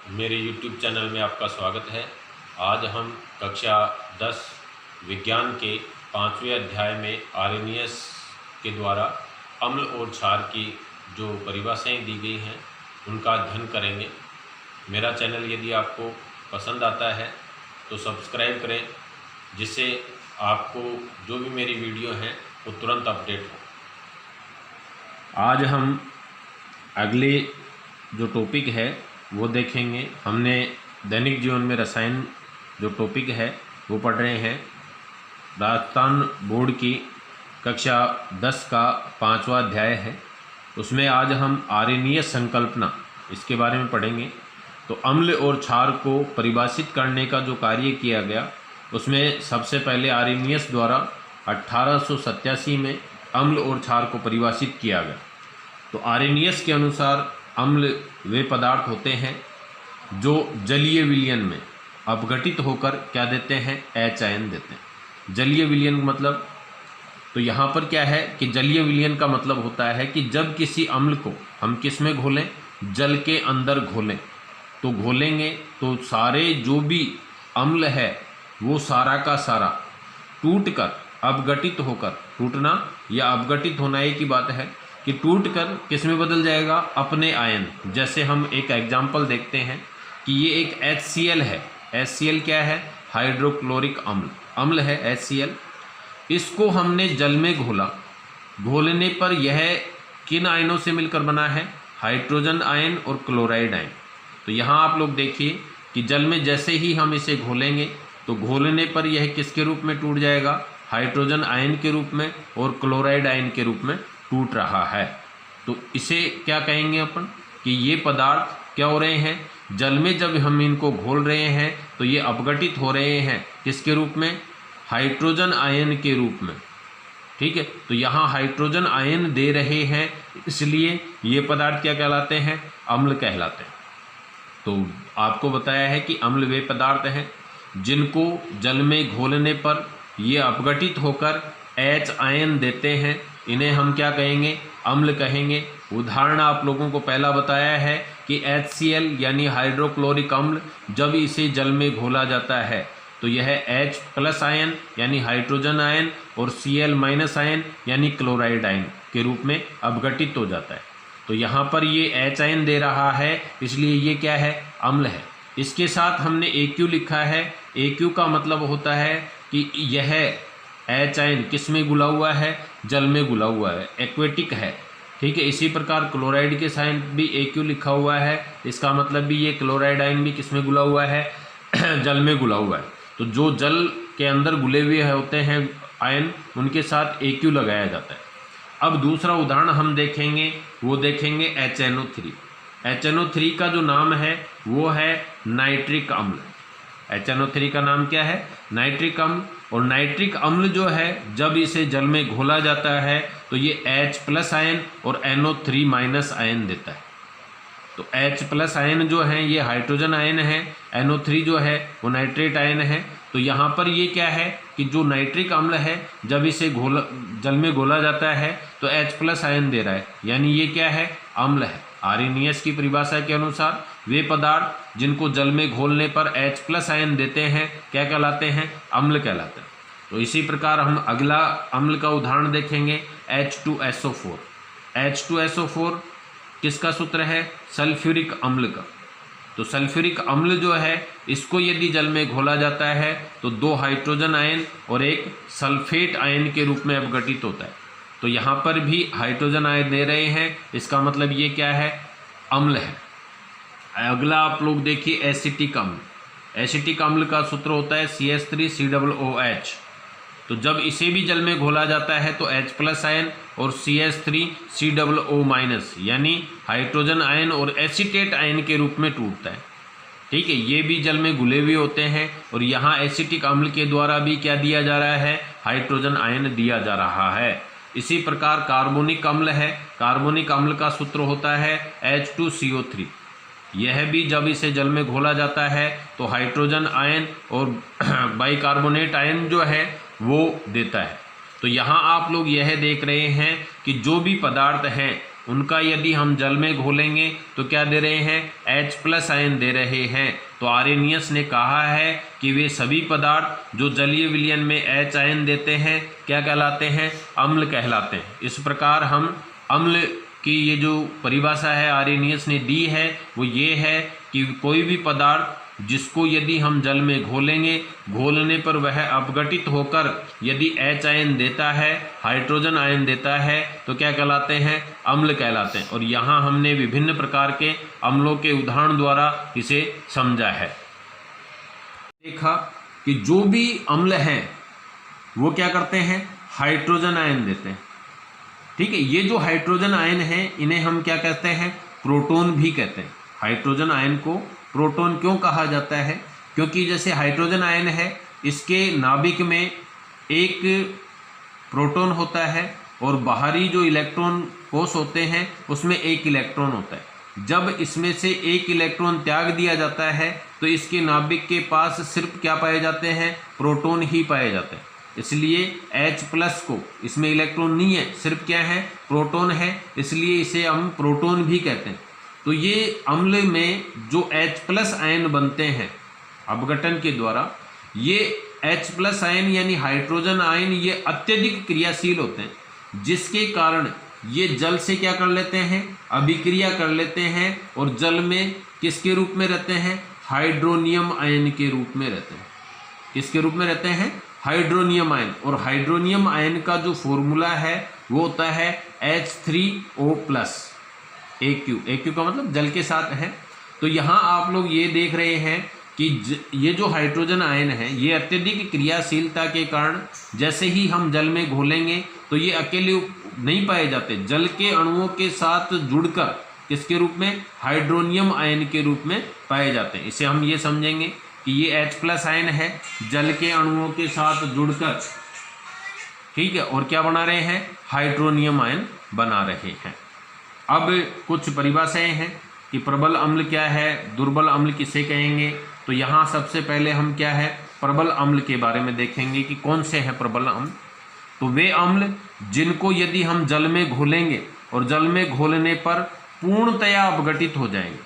मेरे YouTube channel में आपका स्वागत है। आज हम कक्षा 10 विज्ञान के 5वें अध्याय में आर्हेनियस के द्वारा अम्ल और क्षार की जो परिभाषाएं दी गई हैं उनका अध्ययन करेंगे। मेरा चैनल यदि आपको पसंद आता है तो सब्सक्राइब करें, जिससे आपको जो भी मेरी वीडियो हैं वो तुरंत अपडेट हो। आज हम अगले जो टॉपिक है वो देखेंगे। हमने दैनिक जीवन में रसायन जो टॉपिक है वो पढ़ रहे हैं। राजस्थान बोर्ड की कक्षा 10 का 5वां अध्याय है। उसमें आज हम आर्हेनियस संकल्पना इसके बारे में पढ़ेंगे। तो अम्ल और क्षार को परिभाषित करने का जो कार्य किया गया उसमें सबसे पहले आर्हेनियस द्वारा 1887 में अम्ल और क्षार को परिभाषित किया गया। तो आर्हेनियस के अनुसार अम्ल वे पदार्थ होते हैं जो जलीय विलयन में अपघटित होकर क्या देते हैं, H आयन देते हैं। जलीय विलयन मतलब, तो यहाँ पर क्या है कि जलीय विलयन का मतलब होता है कि जब किसी अम्ल को हम किस में घोलें, जल के अंदर घोलें, तो घोलेंगे तो सारे जो भी अम्ल है वो सारा का सारा टूटकर अपघटित होकर, टूटना या अपघटित होना एक ही बात है कि टूटकर किस में बदल जाएगा, अपने आयन। जैसे हम एक एग्जाम्पल देखते हैं कि ये एक HCl है। HCl क्या है? हाइड्रोक्लोरिक अम्ल, अम्ल है HCl। इसको हमने जल में घोला, घोलने पर यह किन आयनों से मिलकर बना है? हाइड्रोजन आयन और क्लोराइड आयन। तो यहाँ आप लोग देखिए कि जल में जैसे ही हम इसे घोलेंगे तो घोलने पर यह किसके रूप में टूट जाएगा? हाइड्रोजन आयन के रूप में और क्लोराइड आयन के रूप में टूट रहा है। तो इसे क्या कहेंगे अपन कि ये पदार्थ क्या हो रहे हैं, जल में जब हम इनको घोल रहे हैं तो ये अपघटित हो रहे हैं किसके रूप में? हाइड्रोजन आयन के रूप में। ठीक है, तो यहाँ हाइड्रोजन आयन दे रहे हैं, इसलिए ये पदार्थ क्या कहलाते हैं? अम्ल कहलाते हैं। तो आपको बताया है कि अम्ल वे पदार्थ हैं जिनको जल में घोलने पर ये अपघटित होकर H आयन देते हैं। इन्हें हम क्या कहेंगे? अम्ल कहेंगे। उदाहरण आप लोगों को पहला बताया है कि HCl यानी हाइड्रोक्लोरिक अम्ल जब इसे जल में घोला जाता है तो यह H प्लस आयन यानी हाइड्रोजन आयन और Cl माइनस आयन यानी क्लोराइड आयन के रूप में अपघटित हो जाता है। तो यहाँ पर ये H आयन दे रहा है, इसलिए ये क्या है? अम्ल है। इसके साथ हमने AQ लिखा है। AQ का मतलब होता है कि यह H आयन किस में घुला हुआ है? जल में घुला हुआ है, एक्वेटिक है। ठीक है, इसी प्रकार क्लोराइड के साथ भी AQ लिखा हुआ है, इसका मतलब भी ये क्लोराइड आयन भी किस में घुला हुआ है? जल में घुला हुआ है। तो जो जल के अंदर घुले हुए होते हैं आयन, उनके साथ AQ लगाया जाता है। अब दूसरा उदाहरण हम देखेंगे, वो देखेंगे HNO3। HNO3 का जो नाम है वो है नाइट्रिक अम्ल। HNO3 का नाम क्या है? नाइट्रिक अम्ल। और नाइट्रिक अम्ल जो है जब इसे जल में घोला जाता है तो ये H प्लस आयन और NO3 माइनस आयन देता है। तो H प्लस आयन जो है ये हाइड्रोजन आयन है, NO3 जो है वो नाइट्रेट आयन है। तो यहाँ पर ये क्या है कि जो नाइट्रिक अम्ल है जब इसे जल में घोला जाता है तो H प्लस आयन दे रहा है, यानी ये क्या है? अम्ल है। आर्हेनियस की परिभाषा के अनुसार वे पदार्थ जिनको जल में घोलने पर H प्लस आयन देते हैं क्या कहलाते हैं? अम्ल कहलाते हैं। तो इसी प्रकार हम अगला अम्ल का उदाहरण देखेंगे, H2SO4। H2SO4 किसका सूत्र है? सल्फ्यूरिक अम्ल का। तो सल्फ्यूरिक अम्ल जो है इसको यदि जल में घोला जाता है तो 2 हाइड्रोजन आयन और एक सल्फेट आयन के रूप में अपघटित होता है। तो यहाँ पर भी हाइड्रोजन आयन दे रहे हैं, इसका मतलब ये क्या है? अम्ल है। अगला आप लोग देखिए एसिटिक अम्ल। एसिटिक अम्ल का सूत्र होता है CH3COOH। तो जब इसे भी जल में घोला जाता है तो H प्लस आयन और CH3COO माइनस यानी हाइड्रोजन आयन और एसिटेट आयन के रूप में टूटता है। ठीक है, ये भी जल में घुले हुए होते हैं और यहाँ एसिटिक अम्ल के द्वारा भी क्या दिया जा रहा है? हाइड्रोजन आयन दिया जा रहा है। इसी प्रकार कार्बोनिक अम्ल है। कार्बोनिक अम्ल का सूत्र होता है H2CO3। यह भी जब इसे जल में घोला जाता है तो हाइड्रोजन आयन और बाइकार्बोनेट आयन जो है वो देता है। तो यहाँ आप लोग यह देख रहे हैं कि जो भी पदार्थ हैं उनका यदि हम जल में घोलेंगे तो क्या दे रहे हैं, H+ आयन दे रहे हैं। तो आर्रेनियस ने कहा है कि वे सभी पदार्थ जो जलीय विलयन में H आयन देते हैं क्या कहलाते हैं, अम्ल कहलाते हैं। इस प्रकार हम अम्ल की ये जो परिभाषा है आर्रेनियस ने दी है वो ये है कि कोई भी पदार्थ जिसको यदि हम जल में घोलेंगे, घोलने पर वह अपघटित होकर यदि H आयन देता है, हाइड्रोजन आयन देता है, तो क्या कहलाते हैं, अम्ल कहलाते हैं। और यहाँ हमने विभिन्न प्रकार के अम्लों के उदाहरण द्वारा इसे समझा है। देखा कि जो भी अम्ल हैं वो क्या करते हैं, हाइड्रोजन आयन देते हैं। ठीक है, ये जो हाइड्रोजन आयन है इन्हें हम क्या कहते हैं, प्रोटॉन भी कहते हैं। हाइड्रोजन आयन को प्रोटॉन क्यों कहा जाता है, क्योंकि जैसे हाइड्रोजन आयन है इसके नाभिक में एक प्रोटॉन होता है और बाहरी जो इलेक्ट्रॉन कोश होते हैं उसमें एक इलेक्ट्रॉन होता है। जब इसमें से एक इलेक्ट्रॉन त्याग दिया जाता है तो इसके नाभिक के पास सिर्फ क्या पाए जाते हैं, प्रोटॉन ही पाए जाते हैं। इसलिए H+ को, इसमें इलेक्ट्रॉन नहीं है, सिर्फ क्या है, प्रोटॉन है, इसलिए इसे हम प्रोटॉन भी कहते हैं। तो ये अम्ल में जो H+ आयन बनते हैं अपघटन के द्वारा, ये H+ आयन यानी हाइड्रोजन आयन ये अत्यधिक क्रियाशील होते हैं, जिसके कारण ये जल से क्या कर लेते हैं, अभिक्रिया कर लेते हैं और जल में किसके रूप में रहते हैं, हाइड्रोनियम आयन के रूप में रहते हैं। किसके रूप में रहते हैं, हाइड्रोनियम आयन। और हाइड्रोनियम आयन का जो फॉर्मूला है वो होता है H3O+। AQ का मतलब जल के साथ है। तो यहाँ आप लोग ये देख रहे हैं कि ये जो हाइड्रोजन आयन है ये अत्यधिक क्रियाशीलता के कारण जैसे ही हम जल में घोलेंगे तो ये अकेले नहीं पाए जाते, जल के अणुओं के साथ जुड़कर किसके रूप में, हाइड्रोनियम आयन के रूप में पाए जाते हैं। इसे हम ये समझेंगे कि ये H+ आयन है, जल के अणुओं के साथ जुड़कर, ठीक है, और क्या बना रहे हैं, हाइड्रोनियम आयन बना रहे हैं। अब कुछ परिभाषाएं हैं कि प्रबल अम्ल क्या है, दुर्बल अम्ल किसे कहेंगे। तो यहाँ सबसे पहले हम क्या है, प्रबल अम्ल के बारे में देखेंगे कि कौन से हैं प्रबल अम्ल। तो वे अम्ल जिनको यदि हम जल में घोलेंगे और जल में घोलने पर पूर्णतया अपघटित हो जाएंगे,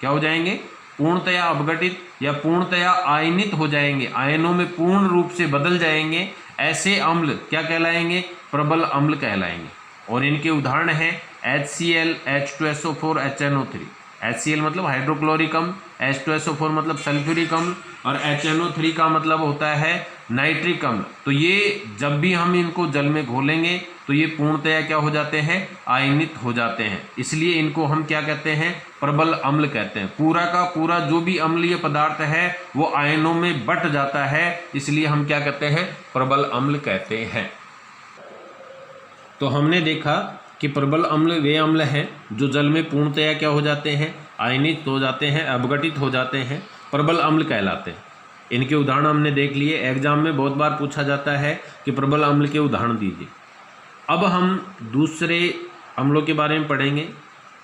क्या हो जाएंगे, पूर्णतया अपघटित या पूर्णतया आयनित हो जाएंगे, आयनों में पूर्ण रूप से बदल जाएंगे, ऐसे अम्ल क्या कहलाएंगे, प्रबल अम्ल कहलाएंगे। और इनके उदाहरण हैं HCl, H2SO4, HNO3। HCl मतलब हाइड्रोक्लोरिक अम्ल, H2SO4 मतलब सल्फ्यूरिक अम्ल और HNO3 का मतलब होता है नाइट्रिक अम्ल। तो ये जब भी हम इनको जल में घोलेंगे तो ये पूर्णतया क्या हो जाते हैं, आयनित हो जाते हैं। इसलिए इनको हम क्या कहते हैं, प्रबल अम्ल कहते हैं। पूरा का पूरा जो भी अम्लीय पदार्थ है वो आयनों में बट जाता है, इसलिए हम क्या कहते हैं, प्रबल अम्ल कहते हैं। तो हमने देखा कि प्रबल अम्ल वे अम्ल हैं जो जल में पूर्णतया क्या हो जाते हैं, आयनित हो जाते हैं, अपघटित हो जाते हैं, प्रबल अम्ल कहलाते हैं। इनके उदाहरण हमने देख लिए। एग्जाम में बहुत बार पूछा जाता है कि प्रबल अम्ल के उदाहरण दीजिए। अब हम दूसरे अम्लों के बारे में पढ़ेंगे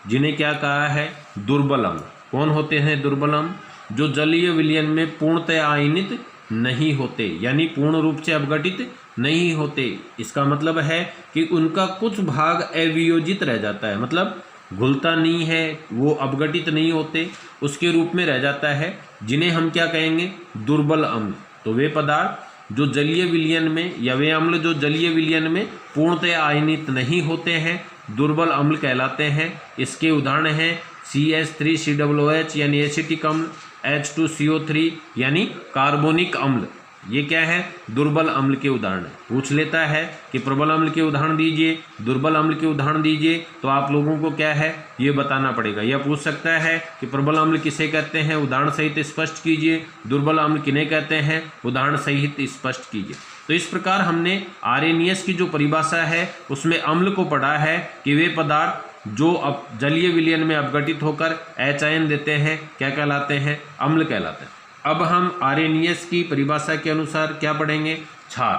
जिन्हें क्या कहा है, दुर्बल अम्ल। कौन होते हैं दुर्बल अम्ल, जो जलीय विलयन में पूर्णतया आयनित नहीं होते, यानी पूर्ण रूप से अपघटित नहीं होते। इसका मतलब है कि उनका कुछ भाग अवियोजित रह जाता है, मतलब घुलता नहीं है, वो अपघटित नहीं होते, उसके रूप में रह जाता है, जिन्हें हम क्या कहेंगे, दुर्बल अम्ल। तो वे पदार्थ जो जलीय विलयन में, या वे अम्ल जो जलीय विलयन में पूर्णतया आयनित नहीं होते हैं, दुर्बल अम्ल कहलाते हैं। इसके उदाहरण हैं CH3COOH यानी एसिटिक अम्ल, H2CO3 यानी कार्बोनिक अम्ल। ये क्या है, दुर्बल अम्ल के उदाहरण है। पूछ लेता है कि प्रबल अम्ल के उदाहरण दीजिए, दुर्बल अम्ल के उदाहरण दीजिए, तो आप लोगों को क्या है ये बताना पड़ेगा। यह पूछ सकता है कि प्रबल अम्ल किसे कहते हैं, उदाहरण सहित स्पष्ट कीजिए, दुर्बल अम्ल किन्हें कहते हैं, उदाहरण सहित स्पष्ट कीजिए। तो इस प्रकार हमने आर्रेनियस की जो परिभाषा है उसमें अम्ल को पढ़ा है कि वे पदार्थ जो अब जलीय विलयन में अपघटित होकर H आयन देते हैं क्या कहलाते हैं, अम्ल कहलाते हैं। अब हम आर्रेनियस की परिभाषा के अनुसार क्या पढ़ेंगे, क्षार।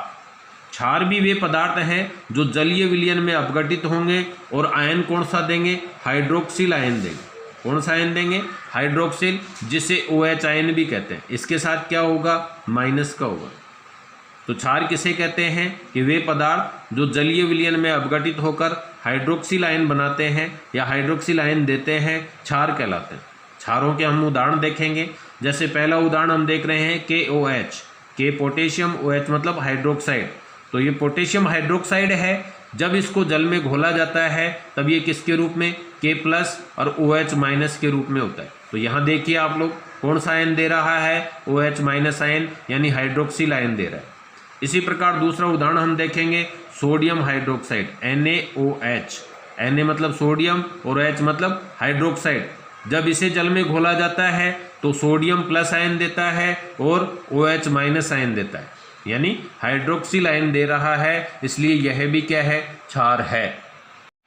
क्षार भी वे पदार्थ हैं जो जलीय विलयन में अपघटित होंगे और आयन कौन सा देंगे, हाइड्रोक्सिल आयन देंगे। कौन सा आयन देंगे, हाइड्रोक्सिल, जिसे OH आयन भी कहते हैं। इसके साथ क्या होगा, माइनस का होगा। तो क्षार किसे कहते हैं कि वे पदार्थ जो जलीय विलयन में अपघटित होकर हाइड्रोक्सिल आयन बनाते हैं या हाइड्रोक्सिल आयन देते हैं, क्षार कहलाते हैं। क्षारों के हम उदाहरण देखेंगे। जैसे पहला उदाहरण हम देख रहे हैं KOH, के पोटेशियम, OH मतलब हाइड्रोक्साइड। तो ये पोटेशियम हाइड्रोक्साइड है। जब इसको जल में घोला जाता है तब ये किसके रूप में, K+ और OH- के रूप में होता है। तो यहाँ देखिए आप लोग कौन सा आयन दे रहा है, OH- आयन यानी हाइड्रोक्सिल आयन दे रहा है। इसी प्रकार दूसरा उदाहरण हम देखेंगे सोडियम हाइड्रोक्साइड, NaOH। Na मतलब सोडियम और OH मतलब हाइड्रोक्साइड। जब इसे जल में घोला जाता है तो सोडियम प्लस आयन देता है और OH- आयन देता है, यानी हाइड्रोक्सिल आयन दे रहा है, इसलिए यह भी क्या है, क्षार है।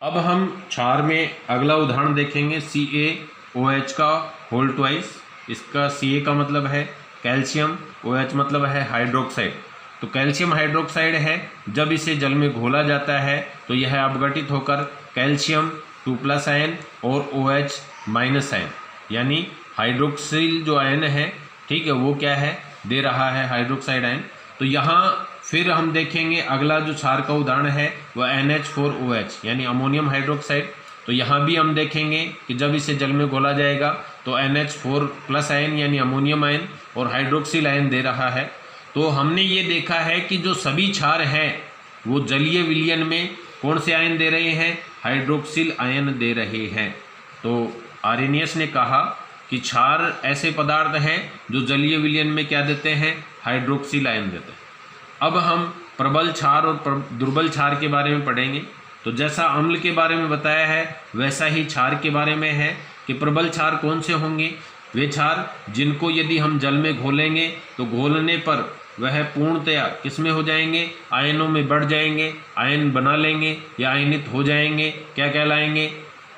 अब हम क्षार में अगला उदाहरण देखेंगे CaOH का होल ट्वाइस। इसका Ca का मतलब है कैल्शियम, OH मतलब है हाइड्रोक्साइड। तो कैल्शियम हाइड्रोक्साइड है, जब इसे जल में घोला जाता है तो यह अपघटित होकर कैल्शियम 2+ आयन और OH- आयन यानी हाइड्रोक्सिल जो आयन है, ठीक है, वो क्या है, दे रहा है, हाइड्रोक्साइड आयन। तो यहाँ फिर हम देखेंगे अगला जो क्षार का उदाहरण है वह NH4OH यानी अमोनियम हाइड्रोक्साइड। तो यहाँ भी हम देखेंगे कि जब इसे जल में घोला जाएगा तो NH4+ आयन यानी अमोनियम आयन और हाइड्रोक्सिल आयन दे रहा है। तो हमने ये देखा है कि जो सभी क्षार हैं वो जलीय विलयन में कौन से आयन दे रहे हैं, हाइड्रोक्सिल आयन दे रहे हैं। तो आर्रेनियस ने कहा कि क्षार ऐसे पदार्थ हैं जो जलीय विलयन में क्या देते हैं, हाइड्रोक्सिल आयन देते हैं। अब हम प्रबल क्षार और दुर्बल क्षार के बारे में पढ़ेंगे। तो जैसा अम्ल के बारे में बताया है वैसा ही क्षार के बारे में है कि प्रबल क्षार कौन से होंगे, वे क्षार जिनको यदि हम जल में घोलेंगे तो घोलने पर वह पूर्णतया किसमें हो जाएंगे, आयनों में बढ़ जाएंगे, आयन बना लेंगे या आयनित हो जाएंगे, क्या कहलाएंगे,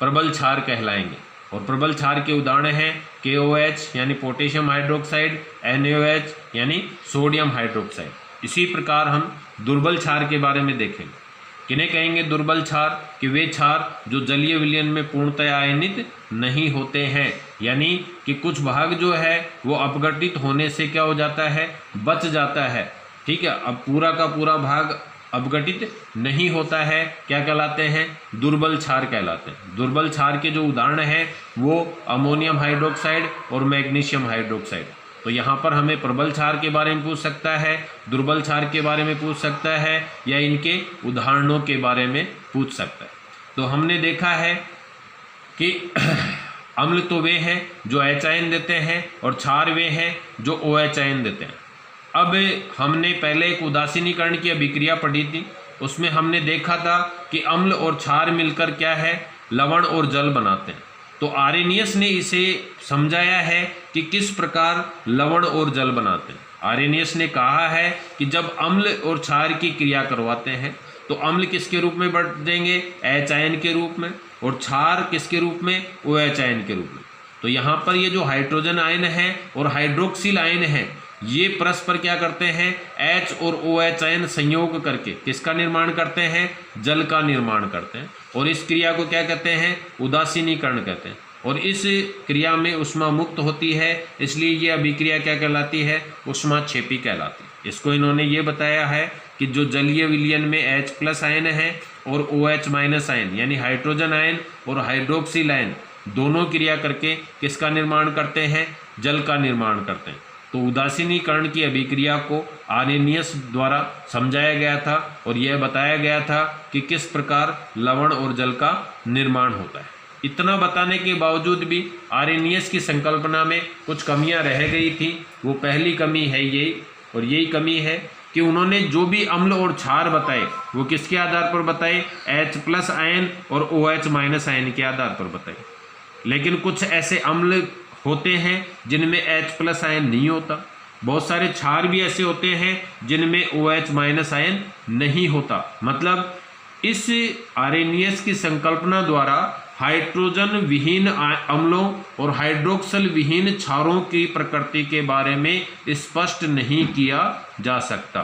प्रबल क्षार कहलाएंगे। और प्रबल क्षार के उदाहरण हैं KOH यानी पोटेशियम हाइड्रोक्साइड, NaOH यानी सोडियम हाइड्रोक्साइड। इसी प्रकार हम दुर्बल क्षार के बारे में देखेंगे। किन्हें कहेंगे दुर्बल क्षार, कि वे क्षार जो जलीय विलयन में पूर्णतया आयनित नहीं होते हैं, यानी कि कुछ भाग जो है वो अपघटित होने से क्या हो जाता है, बच जाता है, ठीक है। अब पूरा का पूरा भाग अपघटित नहीं होता है, क्या कहलाते हैं, दुर्बल क्षार कहलाते हैं। दुर्बल क्षार के जो उदाहरण हैं वो अमोनियम हाइड्रोक्साइड और मैग्नीशियम हाइड्रोक्साइड। तो यहाँ पर हमें प्रबल क्षार के बारे में पूछ सकता है, दुर्बल क्षार के बारे में पूछ सकता है, या इनके उदाहरणों के बारे में पूछ सकता है। तो हमने देखा है कि अम्ल तो वे हैं जो H आयन देते हैं और क्षार वे हैं जो OH आयन देते हैं। अब हमने पहले एक उदासीनीकरण की अभिक्रिया पढ़ी थी, उसमें हमने देखा था कि अम्ल और क्षार मिलकर क्या है, लवण और जल बनाते हैं। तो आर्रेनियस ने इसे समझाया है कि किस प्रकार लवण और जल बनाते हैं। आर्रेनियस ने कहा है कि जब अम्ल और क्षार की क्रिया करवाते हैं तो अम्ल किसके रूप में बढ़ जाएंगे, H आयन के रूप में, और क्षार किसके रूप में, OH आयन के रूप में। तो यहाँ पर ये जो हाइड्रोजन आयन है और हाइड्रोक्सिल आयन है ये परस्पर क्या करते हैं, H और OH आयन संयोग करके किसका निर्माण करते हैं, जल का निर्माण करते हैं। और इस क्रिया को क्या कहते हैं, उदासीनीकरण कहते हैं। और इस क्रिया में ऊष्मा मुक्त होती है, इसलिए ये अभिक्रिया क्या कहलाती है, ऊष्माक्षेपी कहलाती है। इसको इन्होंने ये बताया है कि जो जलीय विलयन में H+ आयन है और OH- आयन यानी हाइड्रोजन आयन और हाइड्रोक्सिल आयन दोनों क्रिया करके किसका निर्माण करते हैं, जल का निर्माण करते हैं। तो उदासीनीकरण की अभिक्रिया को आर्रेनियस द्वारा समझाया गया था और यह बताया गया था कि किस प्रकार लवण और जल का निर्माण होता है। इतना बताने के बावजूद भी आर्रेनियस की संकल्पना में कुछ कमियां रह गई थी। वो पहली कमी है यही, और यही कमी है कि उन्होंने जो भी अम्ल और क्षार बताए वो किसके आधार पर बताए, H+ आयन और OH- आयन के आधार पर बताए। लेकिन कुछ ऐसे अम्ल होते हैं जिनमें H+ आयन नहीं होता, बहुत सारे क्षार भी ऐसे होते हैं जिनमें OH- आयन नहीं होता। मतलब इस आर्रेनियस की संकल्पना द्वारा हाइड्रोजन विहीन अम्लों और हाइड्रोक्सल विहीन क्षारों की प्रकृति के बारे में स्पष्ट नहीं किया जा सकता।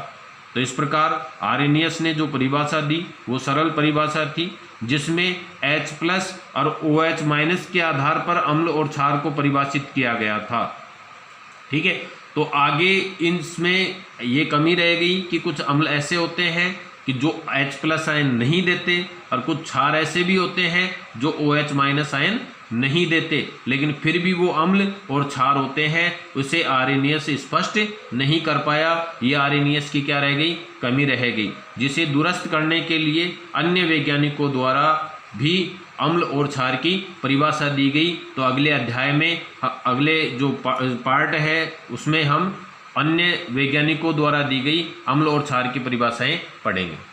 तो इस प्रकार आर्रेनियस ने जो परिभाषा दी वो सरल परिभाषा थी, जिसमें H+ और OH- के आधार पर अम्ल और क्षार को परिभाषित किया गया था। ठीक है, तो आगे इसमें ये कमी रह गई कि कुछ अम्ल ऐसे होते हैं कि जो H+ आयन नहीं देते, और कुछ क्षार ऐसे भी होते हैं जो OH- आयन नहीं देते, लेकिन फिर भी वो अम्ल और क्षार होते हैं। उसे आर्हेनियस स्पष्ट नहीं कर पाया। ये आर्हेनियस की क्या रह गई, कमी रह गई, जिसे दुरुस्त करने के लिए अन्य वैज्ञानिकों द्वारा भी अम्ल और क्षार की परिभाषा दी गई। तो अगले अध्याय में, अगले जो पार्ट है उसमें हम अन्य वैज्ञानिकों द्वारा दी गई अम्ल और क्षार की परिभाषाएं पढ़ेंगे।